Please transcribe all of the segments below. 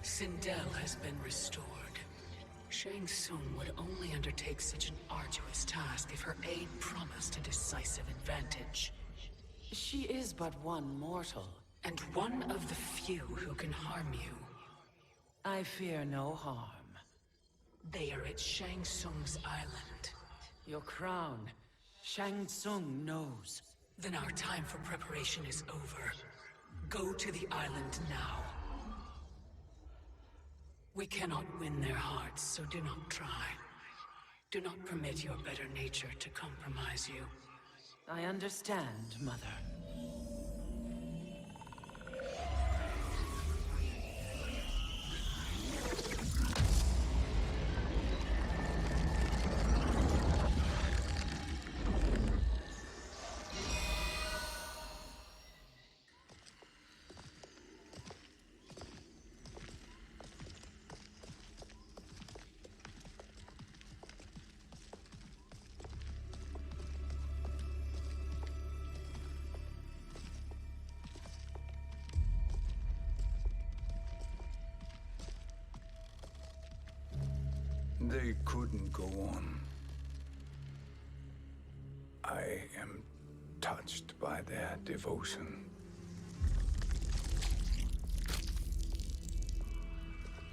Sindel has been restored. Shang Tsung would only undertake such an arduous task if her aid promised a decisive advantage. She is but one mortal, and one of the few who can harm you. I fear no harm. They are at Shang Tsung's island. Your crown. Shang Tsung knows. Then our time for preparation is over. Go to the island now. We cannot win their hearts, so do not try. Do not permit your better nature to compromise you. I understand, Mother. They couldn't go on. I am touched by their devotion.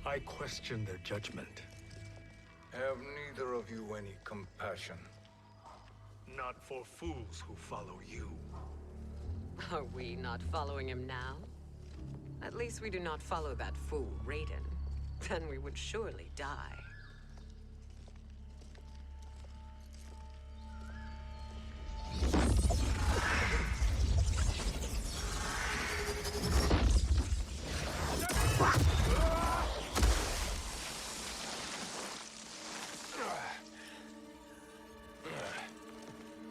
I question their judgment. Have neither of you any compassion? Not for fools who follow you. Are we not following him now? At least we do not follow that fool, Raiden. Then we would surely die.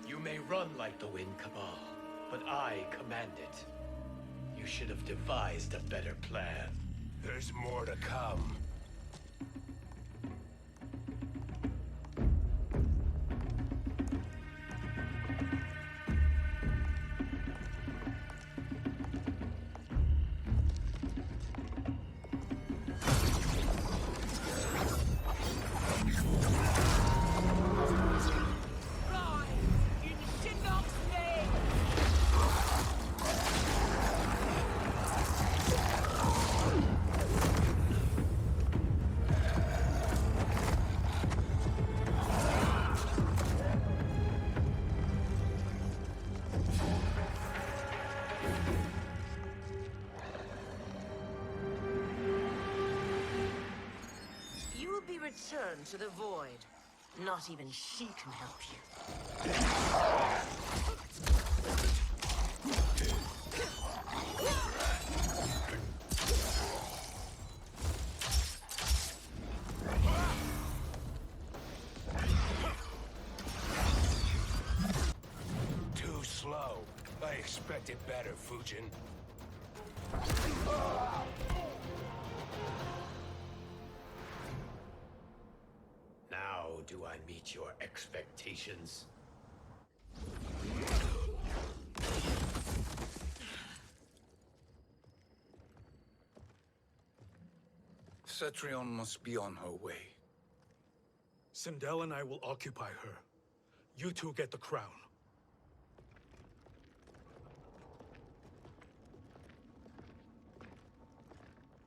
You may run like the wind, Cabal, but I command it. You should have devised a better plan. There's more to come. Return to the void. Not even she can help you. Too slow. I expected better, Fujin. Now do I meet your expectations? Cetrion must be on her way. Sindel and I will occupy her. You two get the crown.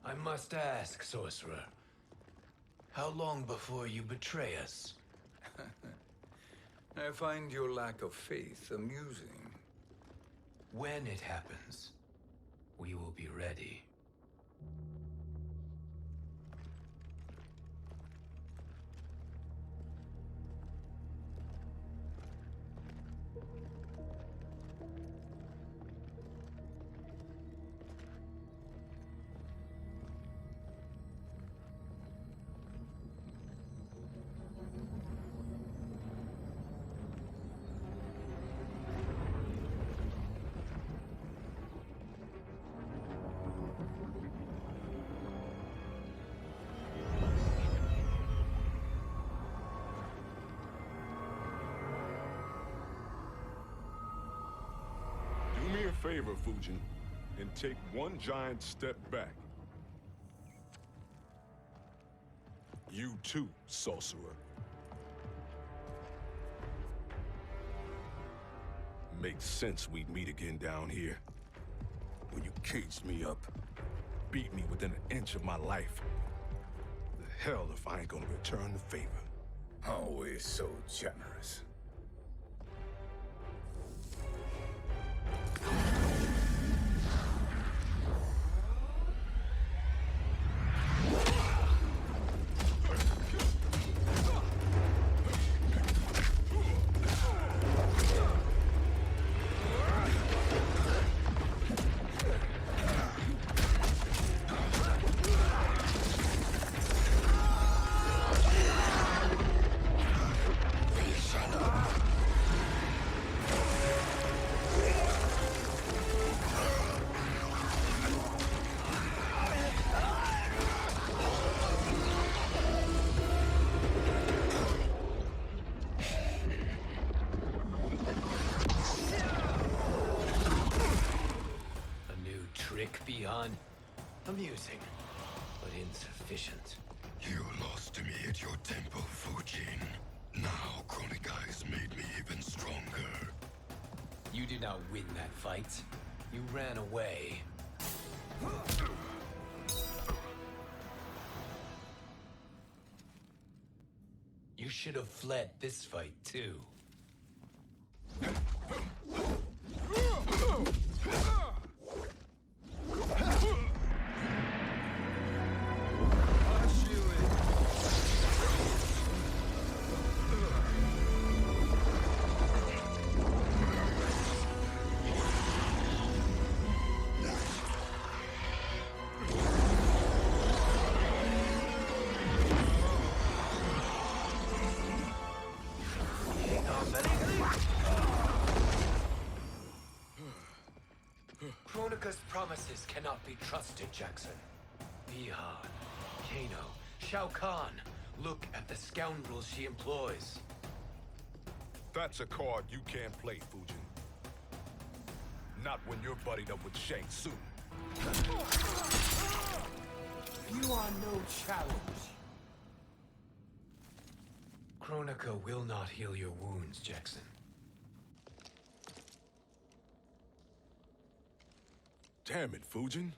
I must ask, sorcerer. How long before you betray us? I find your lack of faith amusing. When it happens, we will be ready. Do me a favor, Fujin, and take one giant step back. You too, sorcerer. Makes sense we'd meet again down here. When you caged me up, beat me within an inch of my life. The hell if I ain't gonna return the favor. Always so generous. Beyond amusing, but insufficient. You lost to me at your temple, Fujin. Now Kronika has made me even stronger. You did not win that fight. You ran away. You should have fled this fight, too. Kronika's promises cannot be trusted, Jackson. Bihan, Kano, Shao Kahn. Look at the scoundrels she employs. That's a card you can't play, Fujin. Not when you're buddied up with Shang Tsung. You are no challenge. Kronika will not heal your wounds, Jackson. Damn it, Fujin.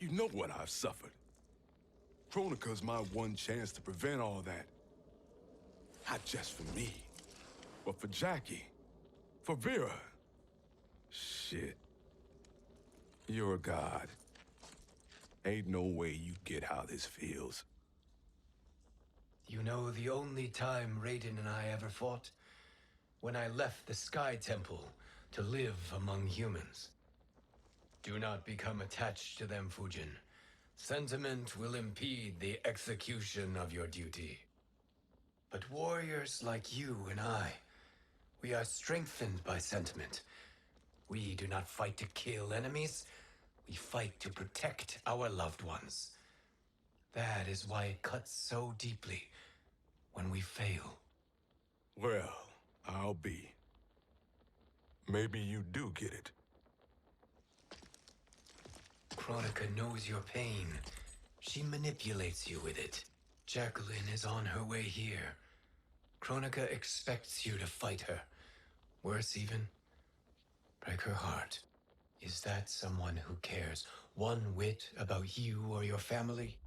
You know what I've suffered. Kronika's my one chance to prevent all that. Not just for me, but for Jackie, for Vera. Shit. You're a god. Ain't no way you get how this feels. You know the only time Raiden and I ever fought? When I left the Sky Temple to live among humans. Do not become attached to them, Fujin. Sentiment will impede the execution of your duty. But warriors like you and I, we are strengthened by sentiment. We do not fight to kill enemies. We fight to protect our loved ones. That is why it cuts so deeply when we fail. Well, I'll be. Maybe you do get it. Kronika knows your pain. She manipulates you with it. Jacqueline is on her way here. Kronika expects you to fight her. Worse even, break her heart. Is that someone who cares one whit about you or your family?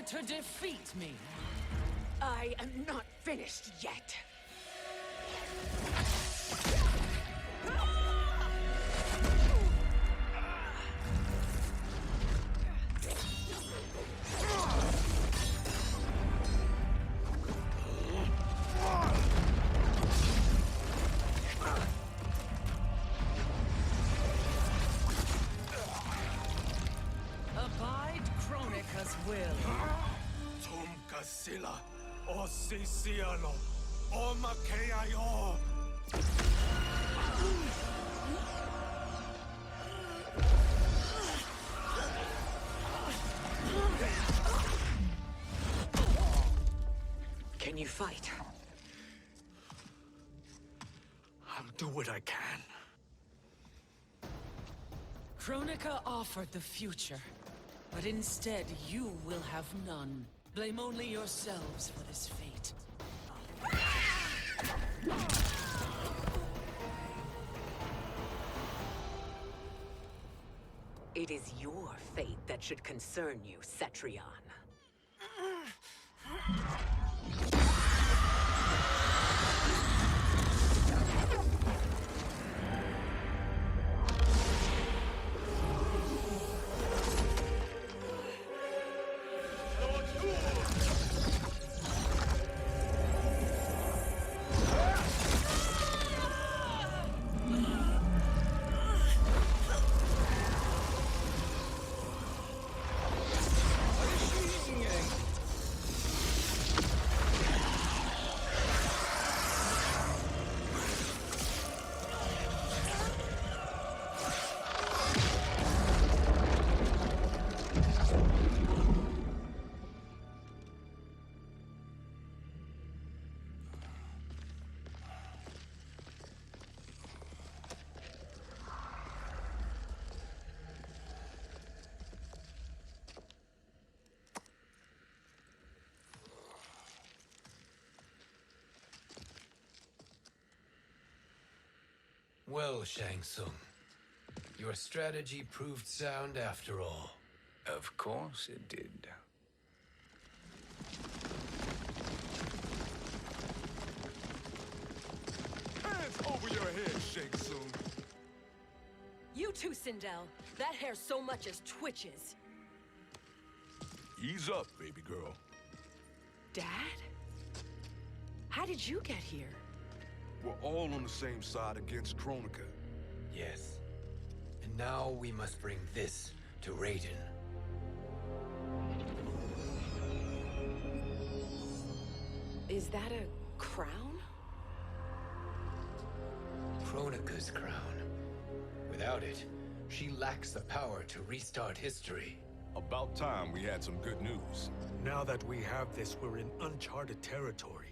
To defeat me. I am not finished yet. Sila, o Sisiano, o Makeayo. Can you fight? I'll do what I can. Kronika offered the future, but instead you will have none. Blame only yourselves for this fate. It is your fate that should concern you, Cetrion. Well, Shang Tsung, your strategy proved sound after all. Of course it did. Hands over your head, Shang Tsung. You too, Sindel. That hair so much as twitches. Ease up, baby girl. Dad? How did you get here? We're all on the same side against Kronika. Yes. And now we must bring this to Raiden. Is that a crown? Kronika's crown. Without it, she lacks the power to restart history. About time we had some good news. Now that we have this, we're in uncharted territory.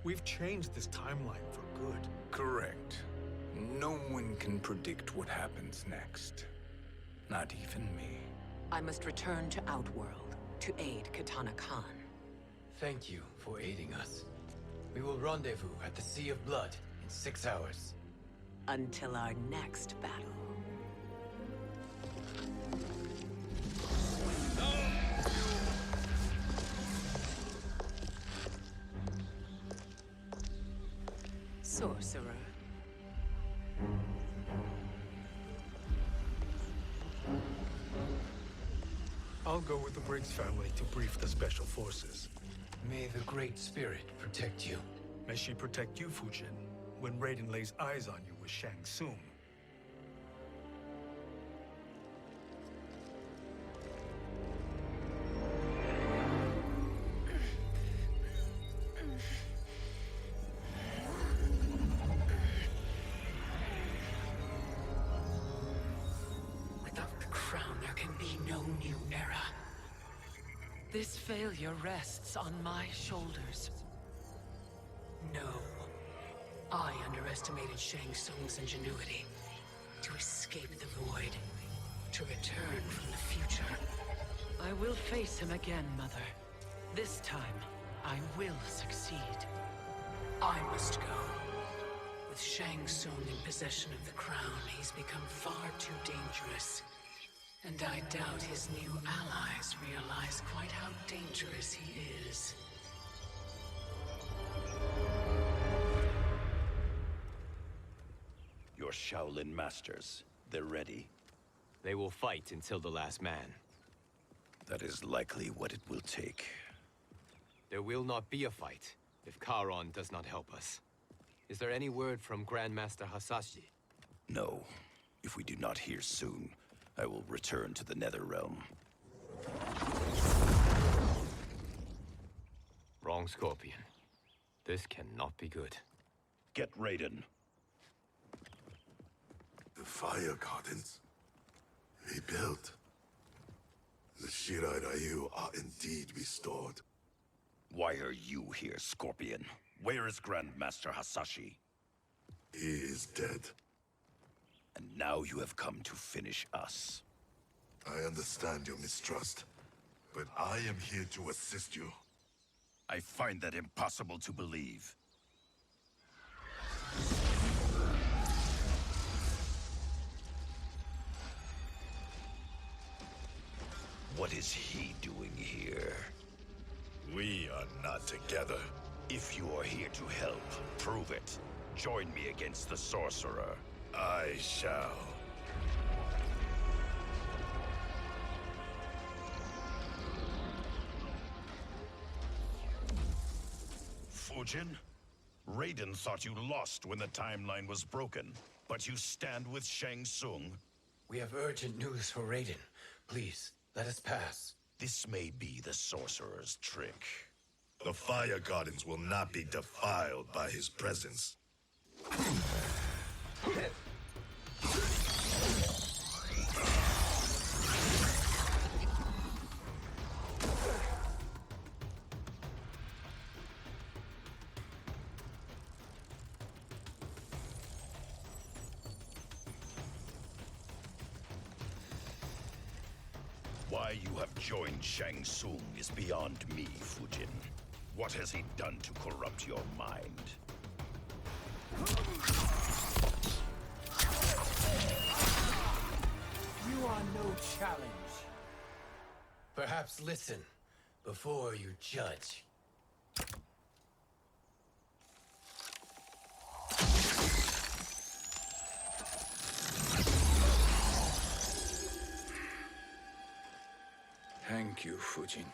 We've changed this timeline for good. Correct. No one can predict what happens next. Not even me. I must return to Outworld to aid Katana Khan. Thank you for aiding us. We will rendezvous at the Sea of Blood in 6 hours. Until our next battle. Sorcerer. I'll go with the Briggs family to brief the Special Forces. May the Great Spirit protect you. May she protect you, Fujin, when Raiden lays eyes on you with Shang Tsung. Without the crown, there can be no new era. This failure rests on my shoulders. No. I underestimated Shang Tsung's ingenuity. To escape the void. To return from the future. I will face him again, Mother. This time, I will succeed. I must go. With Shang Tsung in possession of the crown, he's become far too dangerous. And I doubt his new allies realize quite how dangerous he is. Your Shaolin masters, they're ready. They will fight until the last man. That is likely what it will take. There will not be a fight if Charon does not help us. Is there any word from Grandmaster Hasashi? No. If we do not hear soon, I will return to the Nether Realm. wrong, Scorpion. This cannot be good. Get Raiden. The Fire Gardens. Rebuilt. The Shirai Ryu are indeed restored. Why are you here, Scorpion? Where is Grandmaster Hasashi? He is dead. And now you have come to finish us. I understand your mistrust, but I am here to assist you. I find that impossible to believe. What is he doing here? We are not together. If you are here to help, prove it. Join me against the Sorcerer. I shall. Fujin? Raiden thought you lost when the timeline was broken, but you stand with Shang Tsung. We have urgent news for Raiden. Please, let us pass. This may be the Sorcerer's trick. The Fire Gardens will not be defiled by his presence. Why you have joined Shang Tsung is beyond me, Fujin. What has he done to corrupt your mind? You are no challenge. Perhaps listen before you judge. Thank you, Fujin.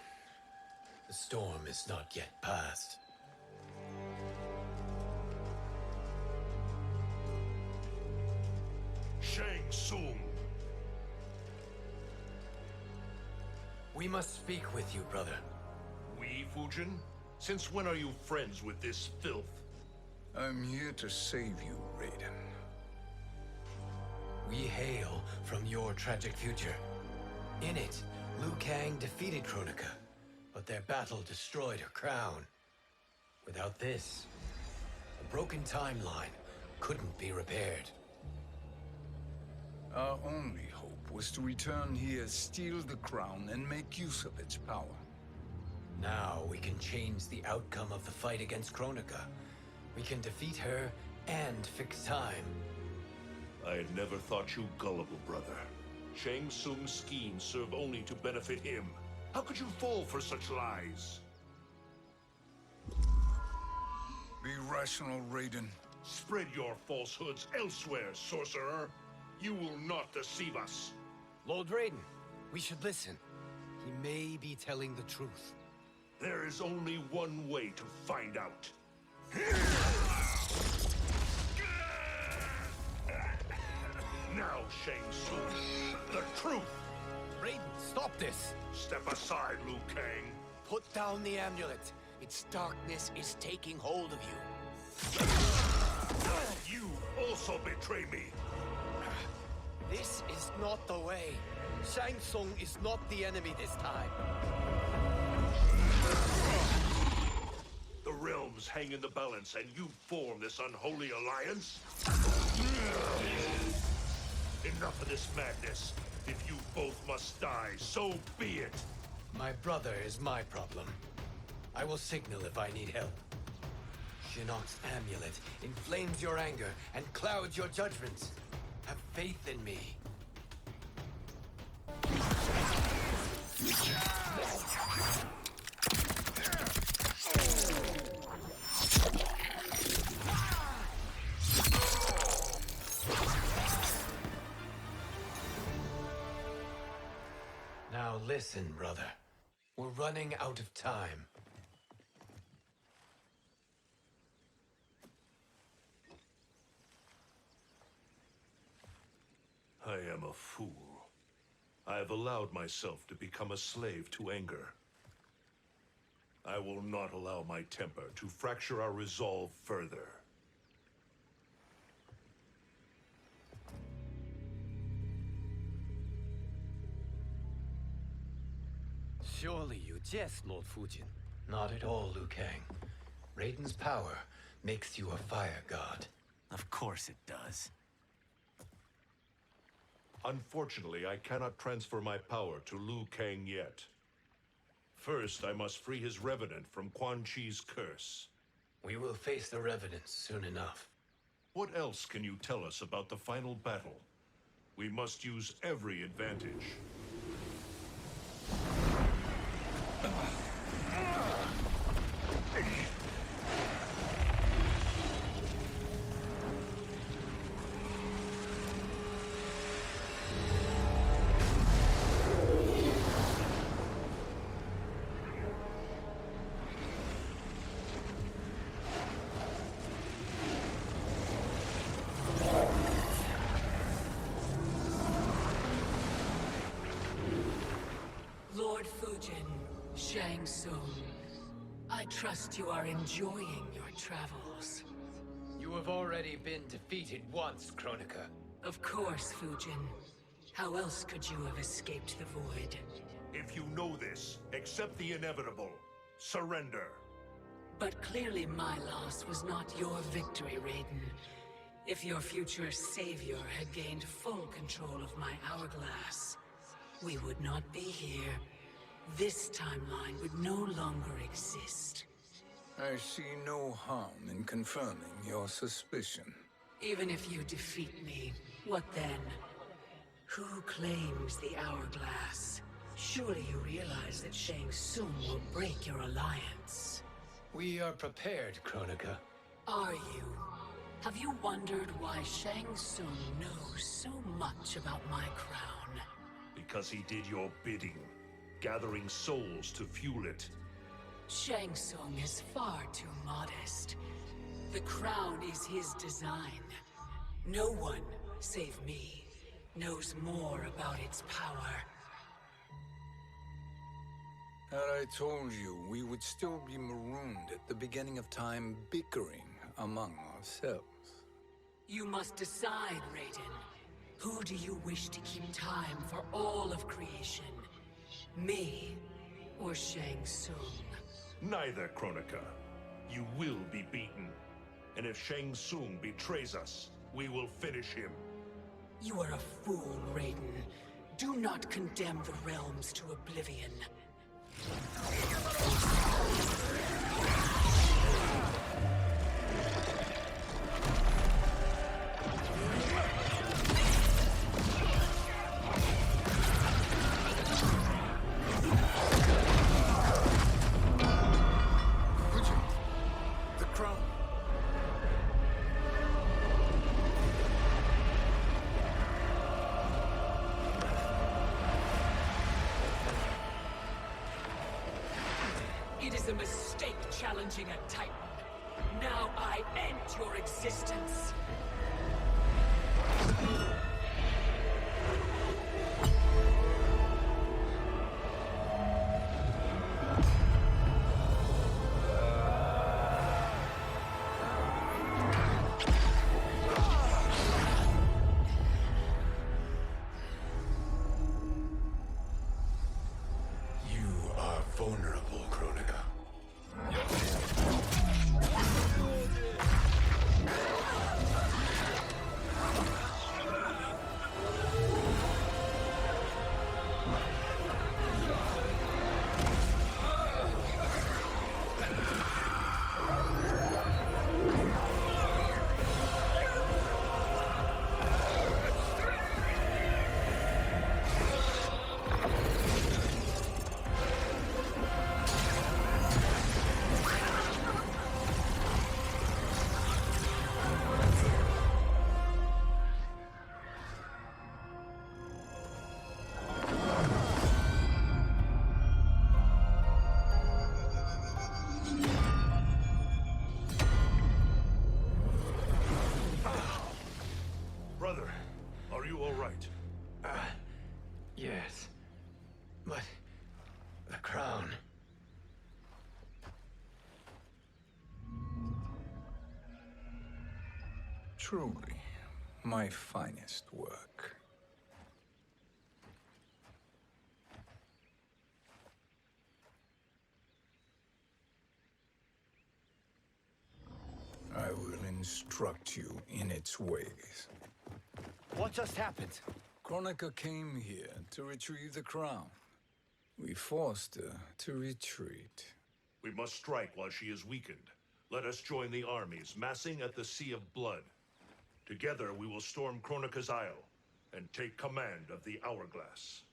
The storm is not yet past. Shang Tsung! We must speak with you, brother. We, Fujin? Since when are you friends with this filth? I'm here to save you, Raiden. We hail from your tragic future. In it, Liu Kang defeated Kronika, but their battle destroyed her crown. Without this, a broken timeline couldn't be repaired. Our only hope was to return here, steal the crown, and make use of its power. Now we can change the outcome of the fight against Kronika. We can defeat her and fix time. I had never thought you gullible, brother. Shang Tsung's schemes serve only to benefit him. How could you fall for such lies? Be rational, Raiden. Spread your falsehoods elsewhere, sorcerer. You will not deceive us. Lord Raiden, we should listen. He may be telling the truth. There is only one way to find out. Now, Shang Tsung, the truth! Raiden, stop this! Step aside, Liu Kang. Put down the amulet. Its darkness is taking hold of you. You also betray me. This is not the way. Shang Tsung is not the enemy this time. The realms hang in the balance, and you form this unholy alliance? Enough of this madness. If you both must die, so be it. My brother is my problem. I will signal if I need help. Shinnok's amulet inflames your anger and clouds your judgments. Have faith in me. Now listen, brother. We're running out of time. I am a fool. I have allowed myself to become a slave to anger. I I will not allow my temper to fracture our resolve further. Surely you jest, Lord Fujin. Not at all, Liu Kang. Raiden's power makes you a fire god. Of course it does. Unfortunately, I cannot transfer my power to Liu Kang yet. First, I must free his revenant from Quan Chi's curse. We will face the Revenants soon enough. What else can you tell us about the final battle? We must use every advantage. Lord Fujin, Shang Tsung, I trust you are enjoying your travels. You have already been defeated once, Kronika. Of course, Fujin. How else could you have escaped the void? If you know this, accept the inevitable. Surrender. But clearly my loss was not your victory, Raiden. If your future savior had gained full control of my hourglass, we would not be here. This timeline would no longer exist. I see no harm in confirming your suspicion. Even if you defeat me, what then? Who claims the hourglass? Surely you realize that Shang Tsung will break your alliance. We are prepared, Kronika. Are you? Have you wondered why Shang Tsung knows so much about my crown? Because he did your bidding, gathering souls to fuel it. Shang Tsung is far too modest. The crown is his design. No one, save me, knows more about its power. Had I told you, we would still be marooned at the beginning of time, bickering among ourselves. You must decide, Raiden. Who do you wish to keep time for all of creation? Me or Shang Tsung? Neither, Kronika. You will be beaten. And if Shang Tsung betrays us, we will finish him. You are a fool, Raiden. Do not condemn the realms to oblivion. The crown. It is a mistake challenging a Titan. Now I end your existence. You are vulnerable, Kronika. Truly, my finest work. I will instruct you in its ways. What just happened? Kronika came here to retrieve the crown. We forced her to retreat. We must strike while she is weakened. Let us join the armies, massing at the Sea of Blood. Together we will storm Kronika's Isle and take command of the Hourglass.